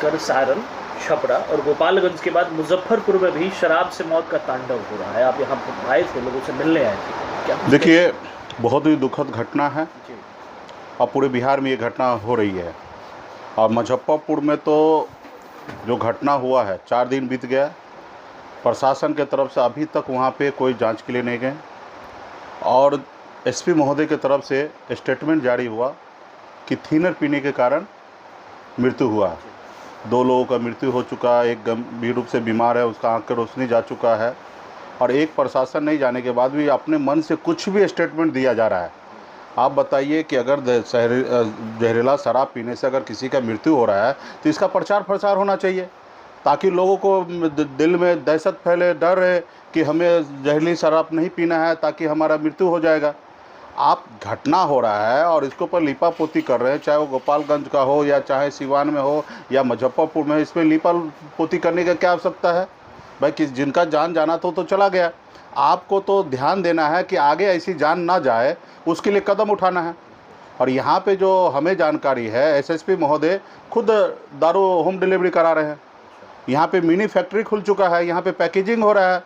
खासकर सारण, छपरा और गोपालगंज के बाद मुजफ्फरपुर में भी शराब से मौत का तांडव हो रहा है। आप यहाँ आए थे, लोगों से मिलने आए थे, क्या देखिए, बहुत ही दुखद घटना है जी। और पूरे बिहार में ये घटना हो रही है। और मुजफ्फरपुर में तो जो घटना हुआ है, 4 दिन बीत गया, प्रशासन के तरफ से अभी तक वहाँ पे कोई जांच के लिए नहीं गए और एसपी महोदय की तरफ से स्टेटमेंट जारी हुआ कि थिनर पीने के कारण मृत्यु हुआ। 2 लोगों का मृत्यु हो चुका है, एक गंभीर रूप से बीमार है, उसका आँख की रोशनी जा चुका है और एक प्रशासन नहीं जाने के बाद भी अपने मन से कुछ भी स्टेटमेंट दिया जा रहा है। आप बताइए कि अगर जहरीला शराब पीने से अगर किसी का मृत्यु हो रहा है तो इसका प्रचार प्रसार होना चाहिए, ताकि लोगों को दिल में दहशत फैले, डर रहे कि हमें जहरीली शराब नहीं पीना है ताकि हमारा मृत्यु हो जाएगा। आप घटना हो रहा है और इसके ऊपर लीपापोती कर रहे हैं, चाहे वो गोपालगंज का हो या चाहे सिवान में हो या मुजफ्फरपुर में, इसमें लीपापोती करने का क्या आवश्यकता है भाई? जिनका जान जाना तो चला गया। आपको तो ध्यान देना है कि आगे ऐसी जान ना जाए, उसके लिए कदम उठाना है। और यहाँ पे जो हमें जानकारी है, एसएसपी महोदय खुद दारू होम डिलीवरी करा रहे हैं। यहाँ पे मिनी फैक्ट्री खुल चुका है, यहाँ पे पैकेजिंग हो रहा है।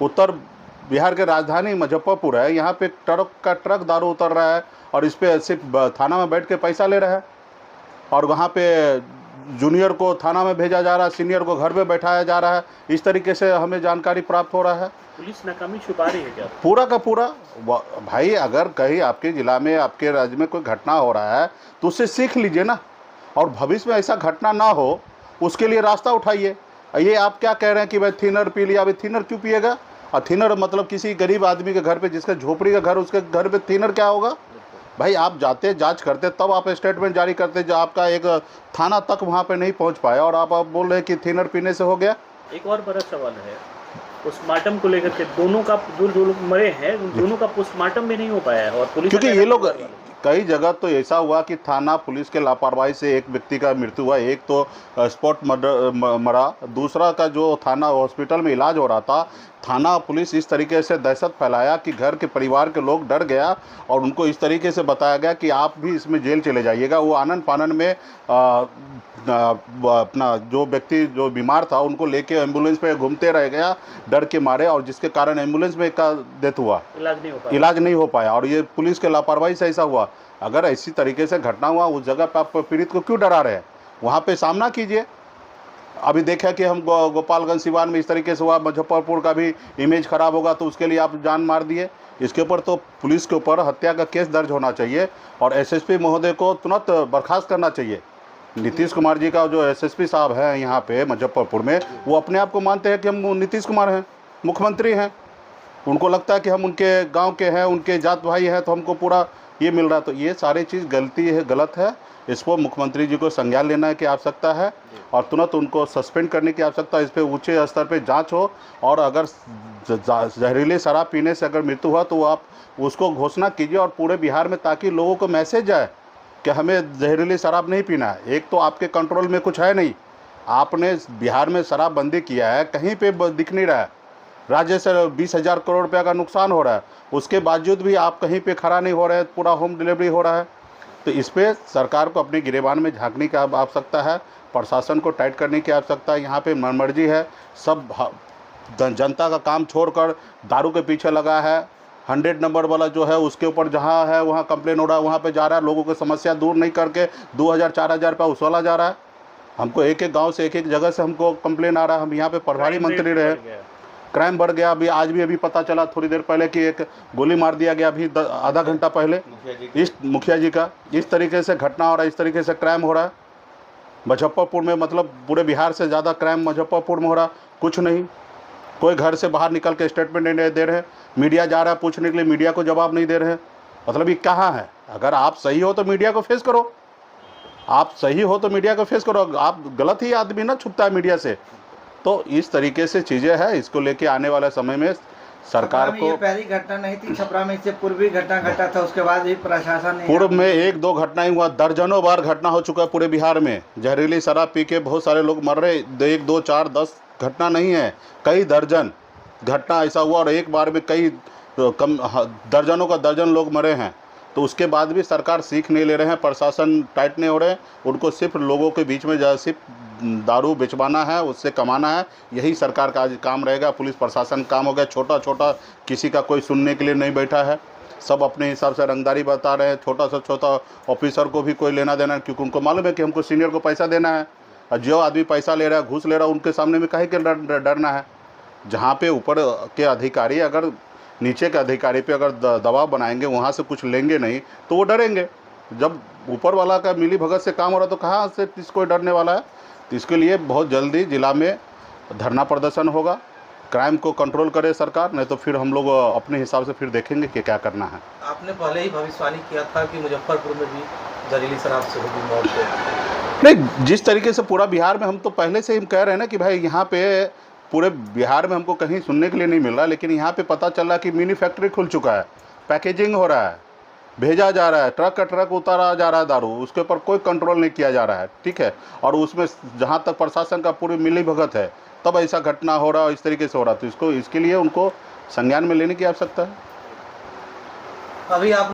उत्तर बिहार के राजधानी मुजफ्फरपुर है, यहाँ पे ट्रक का ट्रक दारू उतर रहा है और इस पर सिर्फ थाना में बैठ के पैसा ले रहा है और वहाँ पे जूनियर को थाना में भेजा जा रहा है, सीनियर को घर में बैठाया जा रहा है। इस तरीके से हमें जानकारी प्राप्त हो रहा है। पुलिस नाकामी छुपा रही है क्या? पूरा का पूरा भाई, अगर कहीं आपके ज़िला में, आपके राज्य में कोई घटना हो रहा है तो उससे सीख लीजिए ना, और भविष्य में ऐसा घटना ना हो उसके लिए रास्ता उठाइए। ये आप क्या कह रहे हैं कि भाई थिनर पी लिया? अभी थिनर क्यों पिएगा? और थिनर मतलब किसी गरीब आदमी के घर पे, जिसका झोपड़ी का घर, उसके घर पे थिनर क्या होगा भाई? आप जाते, जांच करते, तब आप स्टेटमेंट जारी करते, जो आपका एक थाना तक वहाँ पे नहीं पहुँच पाया और आप बोल रहे हैं कि थिनर पीने से हो गया। एक और बड़ा सवाल है पोस्टमार्टम को लेकर के, दोनों का, जो लोग मरे हैं उन दोनों का पोस्टमार्टम भी नहीं हो पाया है और पुलिस, क्योंकि ये लोग कई जगह तो ऐसा हुआ कि थाना पुलिस के लापरवाही से एक व्यक्ति का मृत्यु हुआ। एक तो स्पॉट मरा, दूसरा का जो थाना हॉस्पिटल में इलाज हो रहा था, थाना पुलिस इस तरीके से दहशत फैलाया कि घर के परिवार के लोग डर गया और उनको इस तरीके से बताया गया कि आप भी इसमें जेल चले जाइएगा। वो आनन फानन में अपना जो व्यक्ति जो बीमार था उनको लेके एम्बुलेंस पे घूमते रह गया डर के मारे, और जिसके कारण एम्बुलेंस में का डेथ हुआ, इलाज नहीं हो पाया। और ये पुलिस के लापरवाही से ऐसा हुआ। अगर ऐसी तरीके से घटना हुआ उस जगह पर आप पीड़ित को क्यों डरा रहे हैं? वहाँ पे सामना कीजिए। अभी देखा कि हम गोपालगंज सिवान में इस तरीके से हुआ, मुजफ्फरपुर का भी इमेज खराब होगा तो उसके लिए आप जान मार दिए। इसके ऊपर तो पुलिस के ऊपर हत्या का केस दर्ज होना चाहिए और एसएसपी महोदय को तुरंत बर्खास्त करना चाहिए। नीतीश कुमार जी का जो एसएसपी साहब है यहाँ पे मुजफ्फरपुर में, वो अपने आप को मानते हैं कि हम नीतीश कुमार हैं, मुख्यमंत्री हैं। उनको लगता है कि हम उनके गांव के हैं, उनके जात भाई हैं, तो हमको पूरा ये मिल रहा है। तो ये सारी चीज़ गलती है, गलत है। इसको मुख्यमंत्री जी को संज्ञान लेना की आवश्यकता है और तुरंत उनको सस्पेंड करने की आवश्यकता है। इस पर ऊँचे स्तर पर जाँच हो और अगर जहरीली शराब पीने से अगर मृत्यु हुआ तो आप उसको घोषणा कीजिए और पूरे बिहार में, ताकि लोगों को मैसेज जाए कि हमें जहरीली शराब नहीं पीना है। एक तो आपके कंट्रोल में कुछ है नहीं, आपने बिहार में शराब बंदी किया है, कहीं पे दिख नहीं रहा है। राज्य से 20,000 करोड़ रुपये का नुकसान हो रहा है, उसके बावजूद भी आप कहीं पे खड़ा नहीं हो रहे हैं, पूरा होम डिलीवरी हो रहा है। तो इस पर सरकार को अपने गिरेबान में झांकने की आवश्यकता है, प्रशासन को टाइट करने की आवश्यकता है। यहाँ पे मनमर्जी है, सब जनता का काम छोड़कर दारू के पीछे लगा है। 100 नंबर वाला जो है उसके ऊपर जहाँ है वहाँ कंप्लेन हो रहा है, वहाँ पे जा रहा है, लोगों की समस्या दूर नहीं करके 2,000-4,000 रुपये उछाला जा रहा है। हमको एक एक गांव से, एक एक जगह से हमको कंप्लेन आ रहा है। हम यहाँ पे प्रभारी मंत्री रहे, क्राइम बढ़ गया। अभी पता चला थोड़ी देर पहले कि एक गोली मार दिया गया, अभी आधा घंटा पहले, इस मुखिया जी का। इस तरीके से घटना हो रहा है, इस तरीके से क्राइम हो रहा है मुजफ्फरपुर में। मतलब पूरे बिहार से ज़्यादा क्राइम मुजफ्फरपुर में हो रहा। कुछ नहीं, कोई घर से बाहर निकल के स्टेटमेंट नहीं दे रहे। मीडिया जा रहा है पूछने के लिए, मीडिया को जवाब नहीं दे रहे। मतलब ये कहाँ है? अगर आप सही हो तो मीडिया को फेस करो, आप सही हो तो मीडिया को फेस करो। आप गलत ही आदमी ना छुपता है मीडिया से। तो इस तरीके से चीज़ें हैं, इसको लेके आने वाले समय में सरकार को, ये पहली घटना नहीं थी छपरा में, इससे पूर्व भी घटना घटा था, उसके बाद भी प्रशासन ने, पूर्व में 1-2 घटनाएं हुआ, दर्जनों बार घटना हो चुका है पूरे बिहार में। जहरीली शराब पी के बहुत सारे लोग मर रहे, 1, 2, 4, 10 घटना नहीं है, कई दर्जन घटना ऐसा हुआ और एक बार में कई दर्जनों का दर्जन लोग मरे हैं। तो उसके बाद भी सरकार सीख नहीं ले रहे हैं, प्रशासन टाइट नहीं हो रहे हैं। उनको सिर्फ लोगों के बीच में सिर्फ दारू बेचवाना है, उससे कमाना है, यही सरकार का आज काम रहेगा। पुलिस प्रशासन काम हो गया छोटा छोटा, किसी का कोई सुनने के लिए नहीं बैठा है, सब अपने हिसाब से रंगदारी बता रहे हैं। छोटा से छोटा ऑफिसर को भी कोई लेना देना है, क्योंकि उनको मालूम है कि हमको सीनियर को पैसा देना है, और जो आदमी पैसा ले रहा है, घूस ले रहा है, उनके सामने में काहे के डरना है। जहाँ पे ऊपर के अधिकारी अगर नीचे के अधिकारी पे अगर दबाव बनाएंगे, वहाँ से कुछ लेंगे नहीं तो वो डरेंगे। जब ऊपर वाला का मिली भगत से काम हो रहा तो कहाँ से किसको डरने वाला है। तो इसके लिए बहुत जल्दी जिला में धरना प्रदर्शन होगा, क्राइम को कंट्रोल करे सरकार, नहीं तो फिर हम लोग अपने हिसाब से फिर देखेंगे कि क्या करना है। आपने पहले ही भविष्यवाणी किया था कि मुजफ्फरपुर में भी जहरीली शराब से होगी मौत। नहीं, जिस तरीके से पूरा बिहार में, हम तो पहले से ही कह रहे हैं ना कि भाई यहाँ पे पूरे बिहार में हमको कहीं सुनने के लिए नहीं मिल रहा, लेकिन यहाँ पे पता चल रहा कि मिनी फैक्ट्री खुल चुका है, पैकेजिंग हो रहा है, भेजा जा रहा है, ट्रक का ट्रक उतारा जा रहा है दारू, उसके ऊपर कोई कंट्रोल नहीं किया जा रहा है, ठीक है। और उसमें जहाँ तक प्रशासन का पूरी मिली भगत है, तब ऐसा घटना हो रहा है, इस तरीके से हो रहा है। तो इसके लिए उनको संज्ञान में लेने की आवश्यकता है। अभी आप